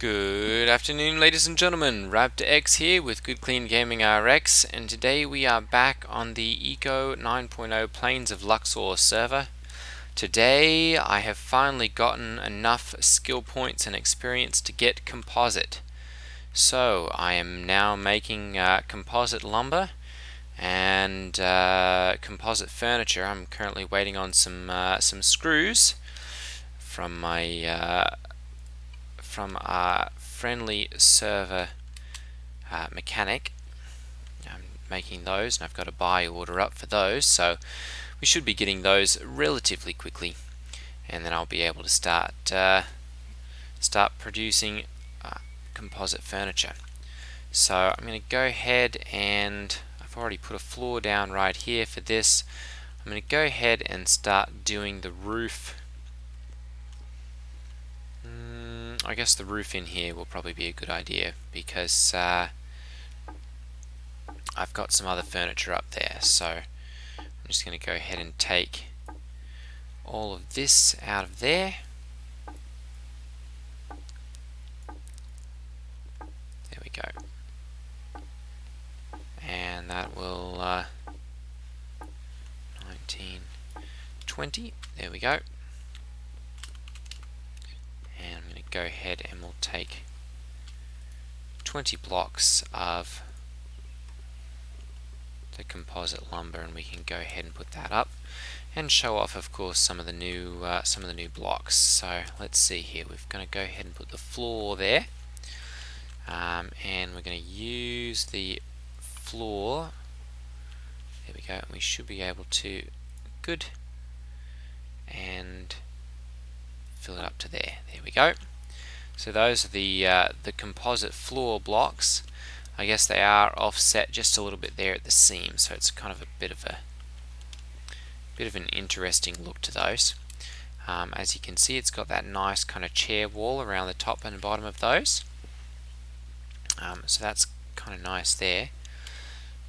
Good afternoon, ladies and gentlemen. Raptor X here with Good Clean Gaming RX, and today we are back on the Eco 9.0 Plains of Luxor server. Today I have finally gotten enough skill points and experience to get composite. So I am now making composite lumber and composite furniture. I'm currently waiting on some screws from my from our friendly server mechanic. I'm making those, and I've got a buy order up for those, so we should be getting those relatively quickly, and then I'll be able to start producing composite furniture. So I'm going to go ahead, and I've already put a floor down right here for this. I'm going to go ahead and start doing the roof. I guess the roof in here will probably be a good idea, because I've got some other furniture up there. So I'm just going to go ahead and take all of this out of there. There we go. And that will 19, 20. There we go. And I'm going to go ahead and we'll take 20 blocks of the composite lumber, and we can go ahead and put that up and show off, of course, some of the new blocks. So let's see here. We're going to go ahead and put the floor there, and we're going to use the floor. There we go. And we should be able to and fill it up to there. There we go. So those are the composite floor blocks. I guess they are offset just a little bit there at the seam, so it's kind of a bit of an interesting look to those. As you can see, it's got that nice kind of chair wall around the top and bottom of those. So that's kind of nice there.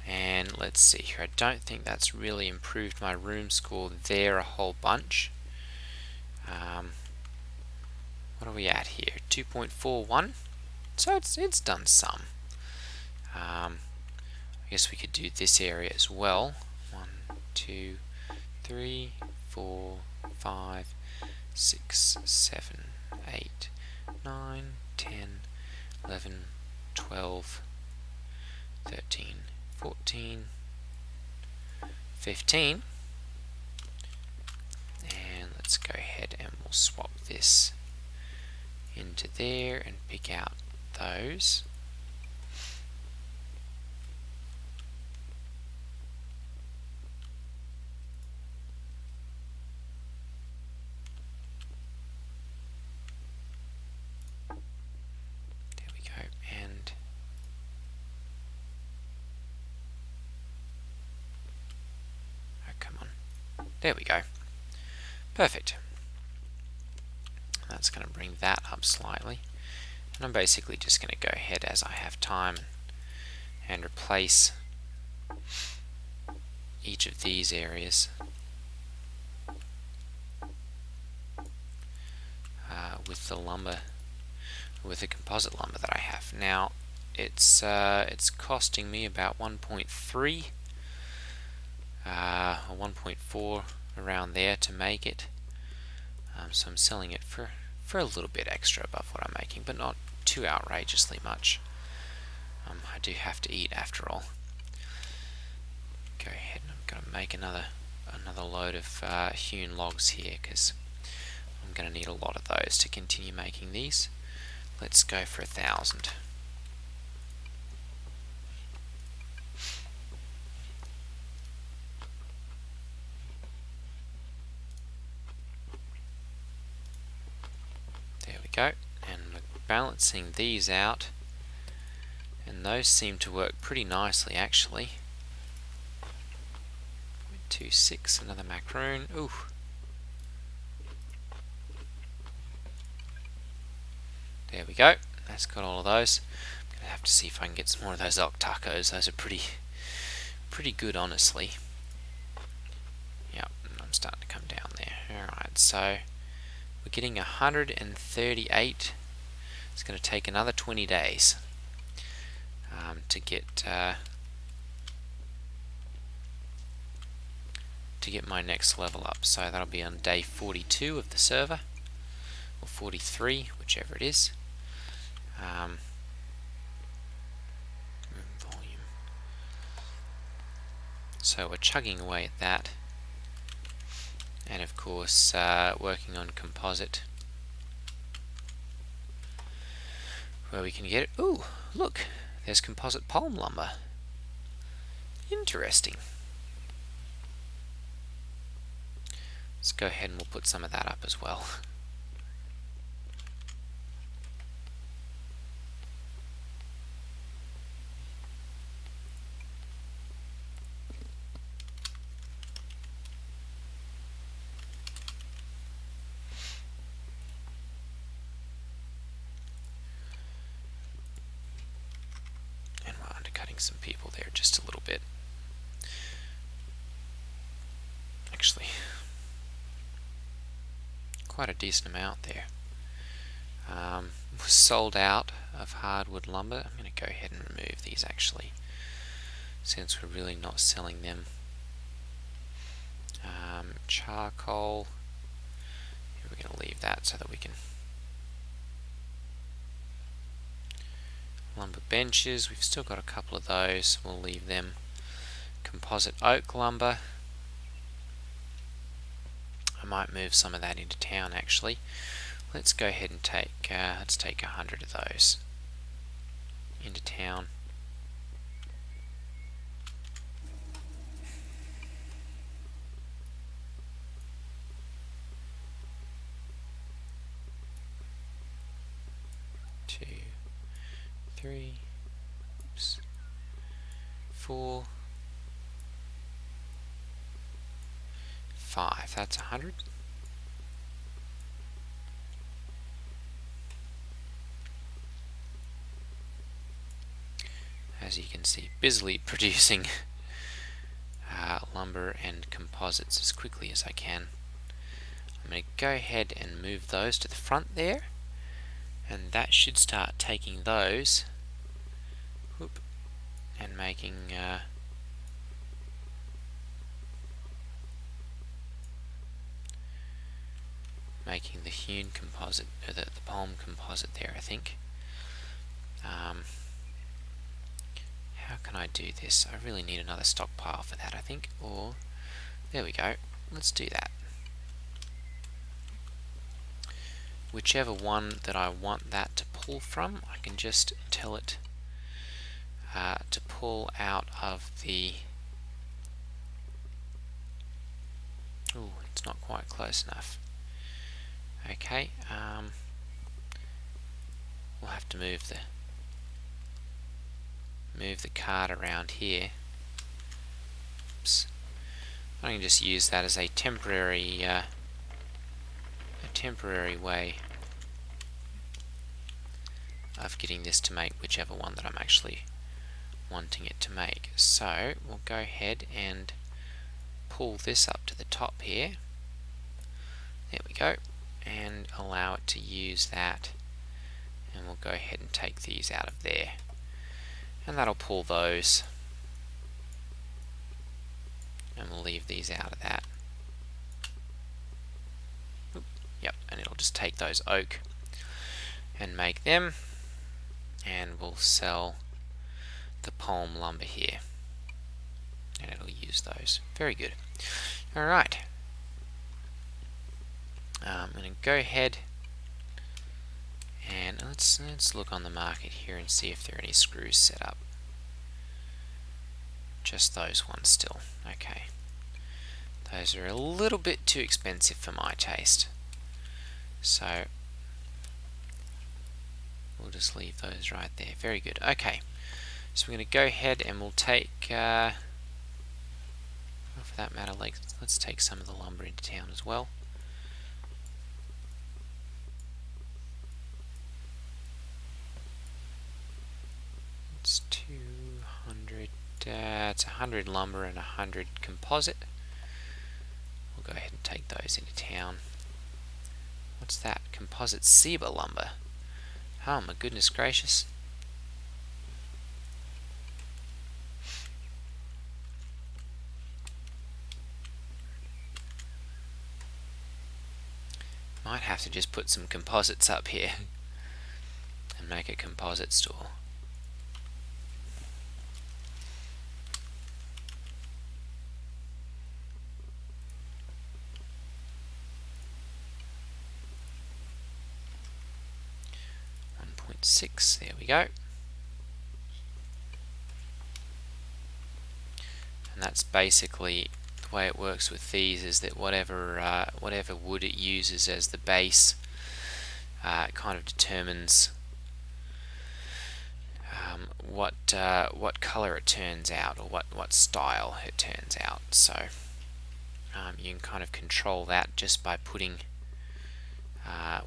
And let's see here. I don't think that's really improved my room score there a whole bunch. What are we at here? 2.41. So it's done some. I guess we could do this area as well. 1, 2, 3, 4, 5, 6, 7, 8, 9, 10, 11, 12, 13, 14, 15. And let's go ahead and we'll swap this into there and pick out those. There we go. And oh, come on. There we go. Perfect. That's going to bring that up slightly, and I'm basically just going to go ahead as I have time and replace each of these areas with the lumber, with the composite lumber that I have. Now it's costing me about 1.3 or 1.4 around there to make it. So I'm selling it for a little bit extra above what I'm making, but not too outrageously much. I do have to eat after all. Go ahead and I'm going to make another load of hewn logs here, because I'm going to need a lot of those to continue making these. Let's go for 1,000. Go, and we're balancing these out, and those seem to work pretty nicely actually. 0.26, another macaroon. Ooh. There we go. That's got all of those. I'm gonna have to see if I can get some more of those elk tacos. Those are pretty good, honestly. Yep, I'm starting to come down there. Alright, so we're getting 138 It's going to take another 20 days to get my next level up. So that'll be on day 42 of the server, or 43, whichever it is. Volume. So we're chugging away at that, and of course working on Composite, where we can get it. Ooh, look, there's Composite palm lumber. Interesting. Let's go ahead and we'll put some of that up as well. And we're undercutting some people there just a little bit. Actually, quite a decent amount there. Was sold out of hardwood lumber. I'm going to go ahead and remove these actually, since we're really not selling them. Charcoal, we're going to leave that so that we can. Lumber benches, we've still got a couple of those, we'll leave them. Composite oak lumber, I might move some of that into town actually. Let's go ahead and take, let's take 100 of those into town. Two, three, oops, 4, 5. That's 100. As you can see, busily producing lumber and composites as quickly as I can. I'm going to go ahead and move those to the front there, and that should start taking those and making the hewn composite, or the palm composite there, I think. How can I do this? I really need another stockpile for that, I think. Or, there we go. Let's do that. Whichever one that I want that to pull from, I can just tell it to pull out of the... Oh, it's not quite close enough. Okay, we'll have to move the card around here. Oops. I can just use that as a temporary way of getting this to make whichever one that I'm actually wanting it to make. So we'll go ahead and pull this up to the top here. There we go, and allow it to use that, and we'll go ahead and take these out of there, and that'll pull those, and we'll leave these out of that. Yep, and it'll just take those oak and make them, and we'll sell the palm lumber here, and it'll use those. Very good. Alright, I'm going to go ahead and let's look on the market here and see if there are any screws set up. Just those ones still. Okay. Those are a little bit too expensive for my taste. So we'll just leave those right there. Very good. Okay. So we're going to go ahead and we'll take, for that matter, let's take some of the lumber into town as well. It's 200, it's 100 lumber and 100 composite. We'll go ahead and take those into town. What's that? Composite cedar lumber. Oh my goodness gracious. Might have to just put some composites up here and make a composite store. .6, there we go. And that's basically the way it works with these, is that whatever wood it uses as the base kind of determines what color it turns out, or what style it turns out. So you can kind of control that just by putting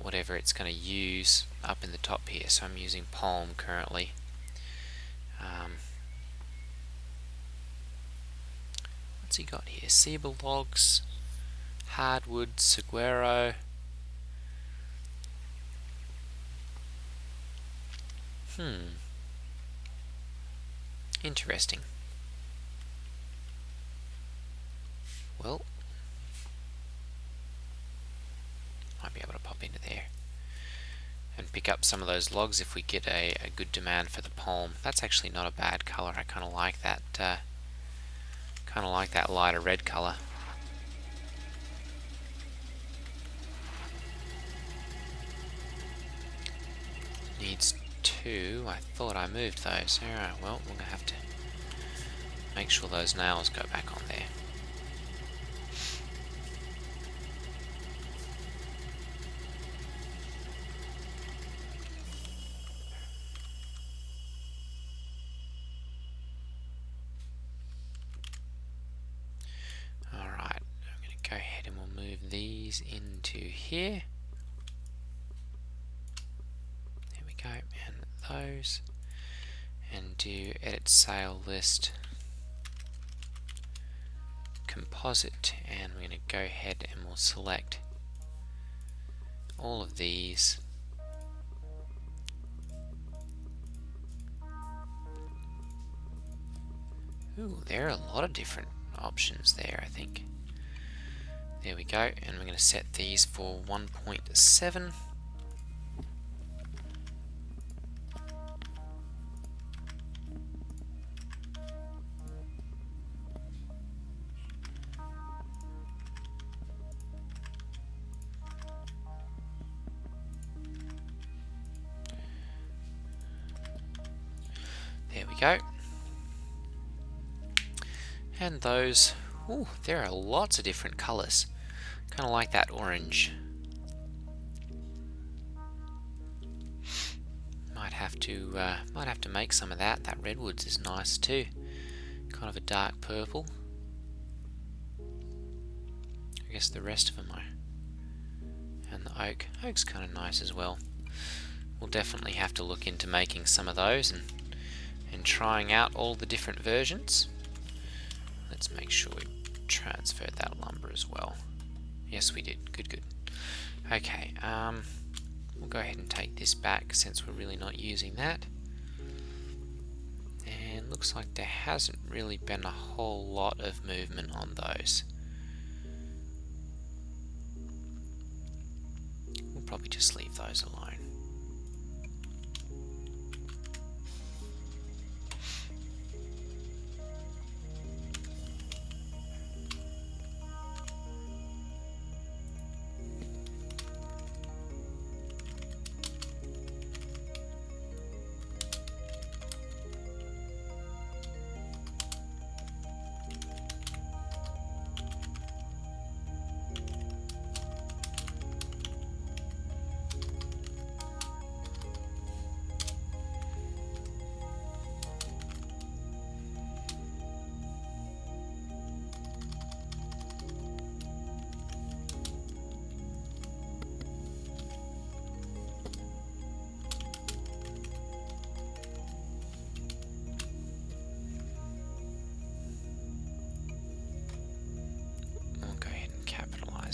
whatever it's going to use up in the top here. So I'm using palm currently. What's he got here? Cedar logs, hardwood, saguaro. Interesting. Well, might be able to pop into there and pick up some of those logs if we get a good demand for the palm. That's actually not a bad color. I kind of like that. Kind of like that lighter red color. Needs 2. I thought I moved those. Alright, well, we're gonna have to make sure those nails go back on there. Alright, I'm going to go ahead and we'll move these into here. There we go, and those. And do edit sale list, composite, and we're going to go ahead and we'll select all of these. Ooh, there are a lot of different options there, I think. There we go, and we're going to set these for 1.7. There we go. And those, ooh, there are lots of different colors. Kind of like that orange. Might have to make some of that. That redwoods is nice too. Kind of a dark purple. I guess the rest of them are. And the oak. Oak's kind of nice as well. We'll definitely have to look into making some of those and trying out all the different versions. Let's make sure we transferred that lumber as well. Yes, we did. Good, good. Okay, we'll go ahead and take this back since we're really not using that. And looks like there hasn't really been a whole lot of movement on those. We'll probably just leave those alone.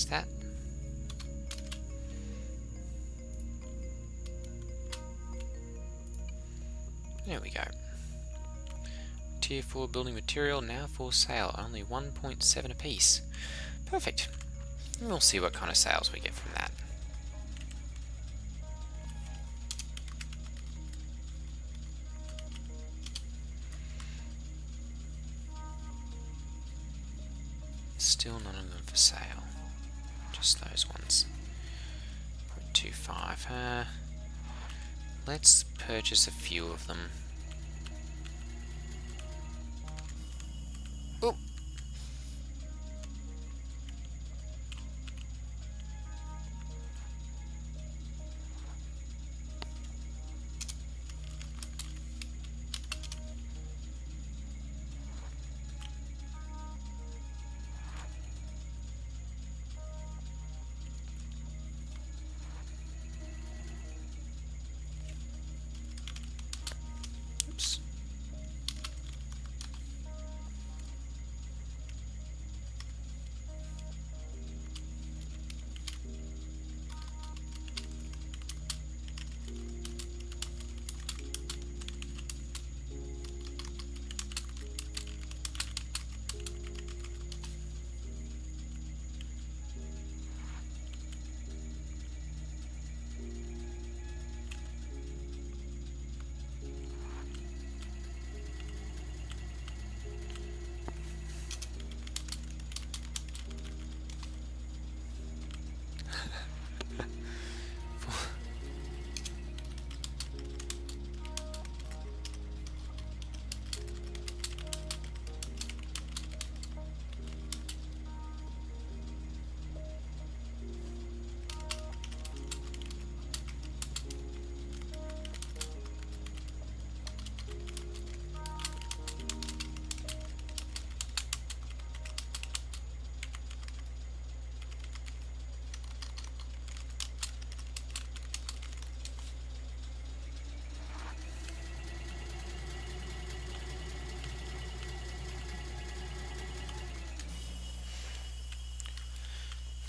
That. There we go. Tier 4 building material now for sale. Only 1.7 apiece. Perfect. And we'll see what kind of sales we get from that. Still none of them for sale. Just those ones. 0.25. Let's purchase a few of them. Oh! Oops.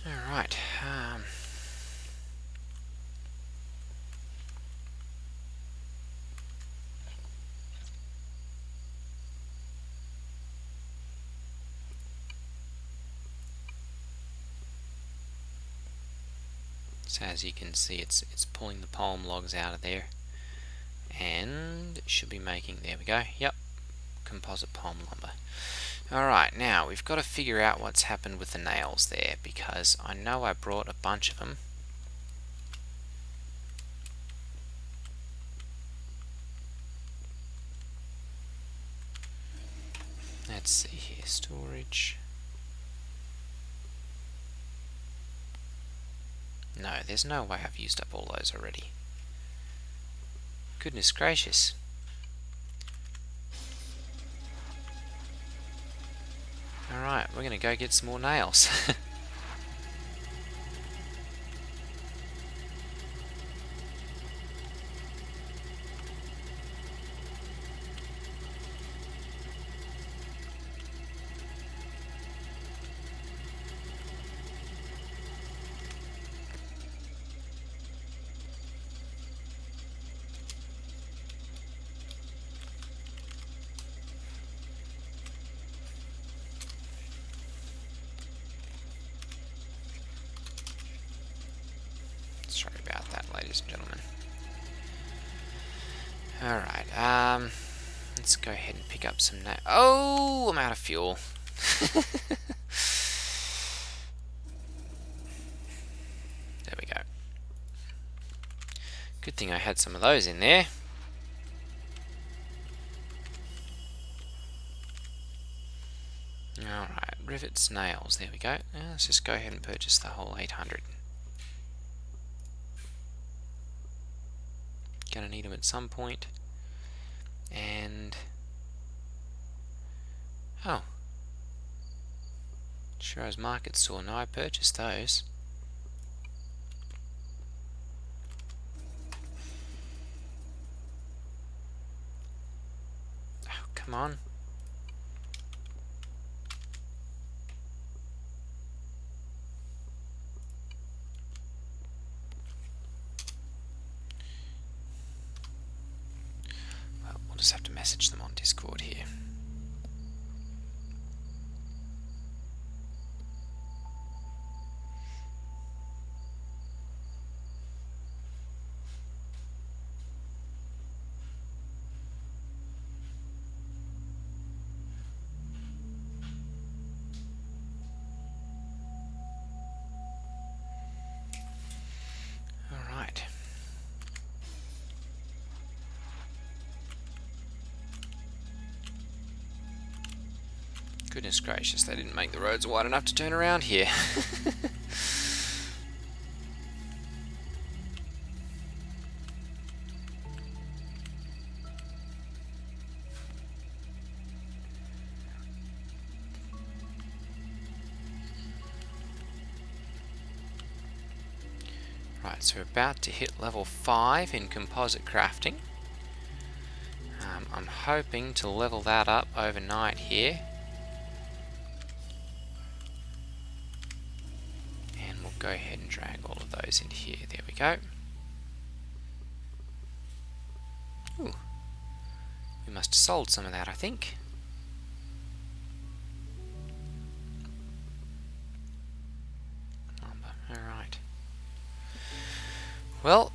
Alright, so as you can see, it's pulling the palm logs out of there, and it should be making, there we go, yep, composite palm lumber. Alright, now we've got to figure out what's happened with the nails there, because I know I brought a bunch of them. Let's see here, storage. No, there's no way I've used up all those already. Goodness gracious. Alright, we're gonna go get some more nails. Sorry about that, ladies and gentlemen. Alright, let's go ahead and pick up some oh, I'm out of fuel. There we go. Good thing I had some of those in there. Alright, rivets, nails, there we go. Now let's just go ahead and purchase the whole 800. Gonna need them at some point. And oh, sure as market saw. No, I purchased those. Oh, come on. just have to message them on Discord here. Alright. Goodness gracious, they didn't make the roads wide enough to turn around here. Right, so we're about to hit level 5 in composite crafting. I'm hoping to level that up overnight here. And we'll go ahead and drag all of those into here. There we go. Ooh. We must have sold some of that, I think. Alright. Well,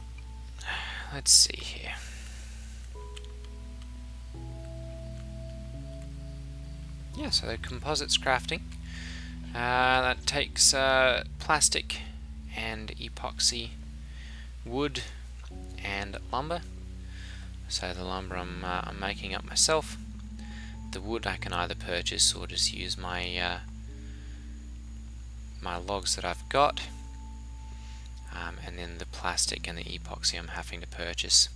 let's see here. Yeah, so the composites crafting. That takes plastic and epoxy, wood and lumber. So the lumber I'm making up myself. The wood I can either purchase or just use my my logs that I've got. And then the plastic and the epoxy I'm having to purchase.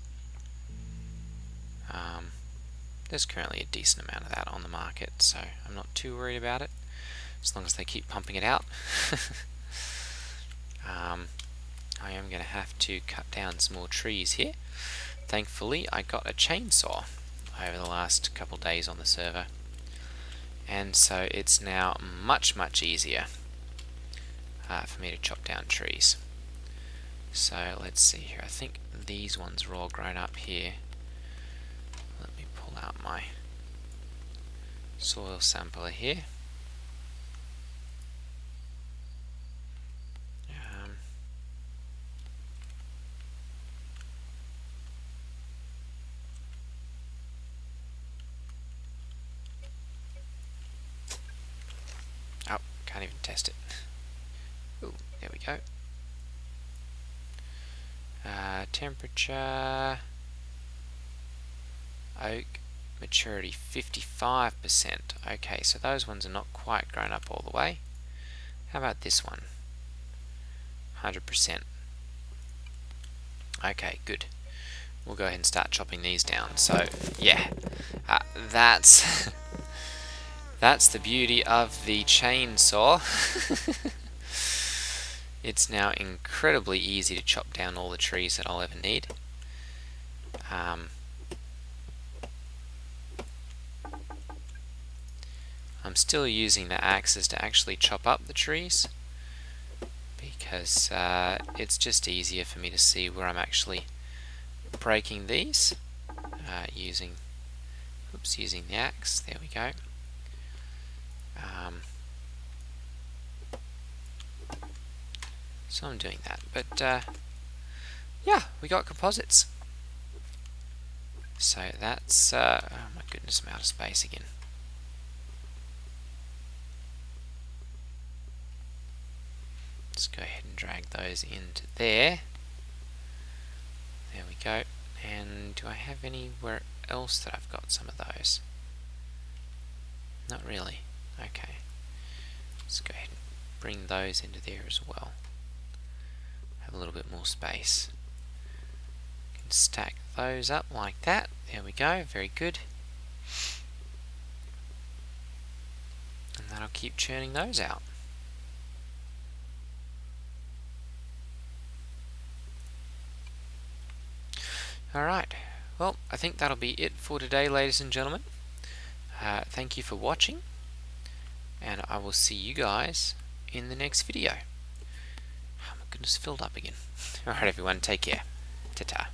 There's currently a decent amount of that on the market, so I'm not too worried about it, as long as they keep pumping it out. I am going to have to cut down some more trees here. Thankfully, I got a chainsaw over the last couple days on the server, and so it's now much easier for me to chop down trees. So let's see here. I think these ones are all grown up here. Let me pull out my soil sampler here. Oh, can't even test it. Ooh, there we go. Temperature, oak, maturity 55%. Okay, so those ones are not quite grown up all the way. How about this one? 100%. Okay, good. We'll go ahead and start chopping these down. So, yeah, that's that's the beauty of the chainsaw. It's now incredibly easy to chop down all the trees that I'll ever need. I'm still using the axes to actually chop up the trees, because it's just easier for me to see where I'm actually breaking these using the axe. There we go. So I'm doing that, but yeah, we got composites. So that's oh my goodness, I'm out of space again. Let's go ahead and drag those into there. There we go. And do I have anywhere else that I've got some of those? Not really. Okay. Let's go ahead and bring those into there as well. Have a little bit more space. Can stack those up like that. There we go. Very good. And that'll keep churning those out. Alright, well, I think that'll be it for today, ladies and gentlemen. Thank you for watching, and I will see you guys in the next video. Oh my goodness, filled up again. Alright everyone, take care. Ta-ta.